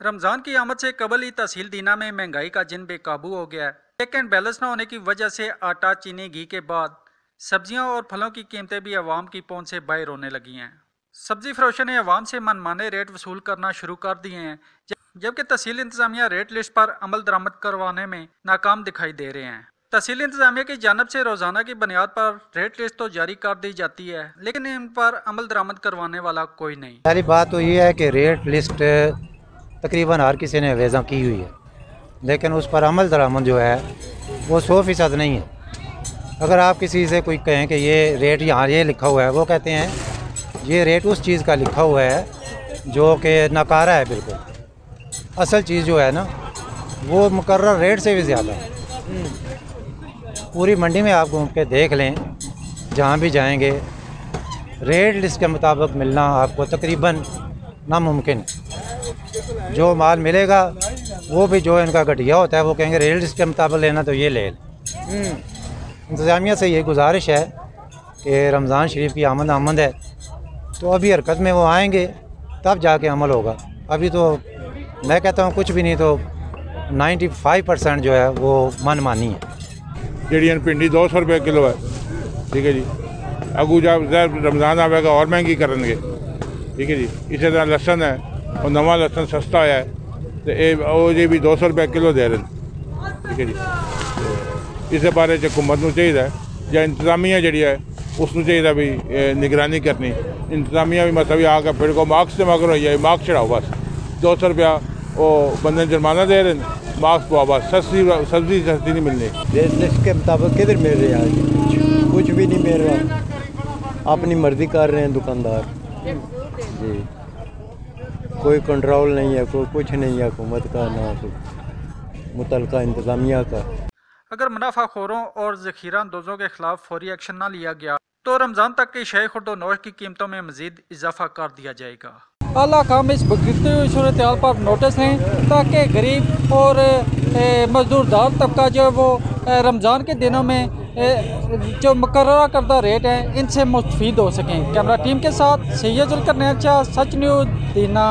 रमज़ान की आमद से कबल ही तहसील दीना में महंगाई का जिन बेकाबू हो गया है। चेक एंड बैलेंस न होने की वजह से आटा, चीनी, घी के बाद सब्जियों और फलों की कीमतें भी अवाम की पहुंच से बाहर होने लगी हैं। सब्जी फरोशों ने अवाम से मनमाने रेट वसूल करना शुरू कर दिए हैं, जबकि तहसील इंतजामिया रेट लिस्ट पर अमल दरामद करवाने में नाकाम दिखाई दे रहे हैं। तहसील इंतजामिया की जानब से रोजाना की बुनियाद पर रेट लिस्ट तो जारी कर दी जाती है, लेकिन इन पर अमल दरामद करवाने वाला कोई नहीं। पहली बात तो ये है कि रेट लिस्ट तकरीबन हर किसी ने वेज़ा की हुई है, लेकिन उस पर अमल दरामद जो है वो 100% नहीं है। अगर आप किसी से कोई कहें कि ये रेट यहाँ ये लिखा हुआ है, वो कहते हैं ये रेट उस चीज़ का लिखा हुआ है जो कि नकारा है। बिल्कुल असल चीज़ जो है ना वो मुकर्रर रेट से भी ज़्यादा है। पूरी मंडी में आप घूम के देख लें, जहाँ भी जाएंगे रेट लिस्ट के मुताबिक मिलना आपको तकरीबन नामुमकिन है। जो माल मिलेगा वो भी जो इनका घटिया होता है वो कहेंगे रेट लिस्ट के मुताबिक लेना तो ये ले लें। इंतज़ामिया से ये गुजारिश है कि रमज़ान शरीफ की आमद है, तो अभी हरकत में वो आएंगे तब जाके अमल होगा। अभी तो मैं कहता हूँ कुछ भी नहीं तो 95% जो है वो मनमानी है। जी भिंडी 200 रुपये किलो है, ठीक है जी। अगू जब रमज़ान आएगा और महंगी करेंगे, ठीक है जी। इसी तरह लसन है और नवा लसन सस्ता होया है तो ये भी 200 रुपये किलो दे रहे हैं, ठीक है जी। इस बारे हुकूमत को चाहिए या इंतजामिया जी है उसको चाहिए भी निगरानी करनी। इंतजामिया भी मतलब आकर फिर को मार्क्स से मगर हो मार्क्स चढ़ाओ बस 200 रुपया वो बंदे जुर्माना दे रहे हैं, मार्क्स पाओ बस। सब्जी सस्ती नहीं मिलनी। रेट लिस्ट के मुताबिक किधर मिल रही है? कुछ भी नहीं मिल रहा, अपनी मर्जी कर रहे हैं दुकानदार जी। कोई कंट्रोल नहीं है, कोई कुछ नहीं है हुकूमत का ना मुतलका इंतज़ामिया का। अगर मुनाफाखोरों और ज़ख़ीरा अंदोज़ों के खिलाफ फौरी एक्शन न लिया गया तो रमज़ान तक की शय खुर्दोनोश की कीमतों में मज़ीद इजाफा कर दिया जाएगा। आला काम इस बिगड़ती हुई सूरत हाल पर नोटिस लें ताकि गरीब और मजदूरदार तबका जो है वो रमज़ान के दिनों में जो मुकर्रर करदा रेट है इनसे मुस्तफ़ीद हो सकें। कैमरा टीम के साथ सैयद जुल्कर नैचा, सच न्यूज़ दीना।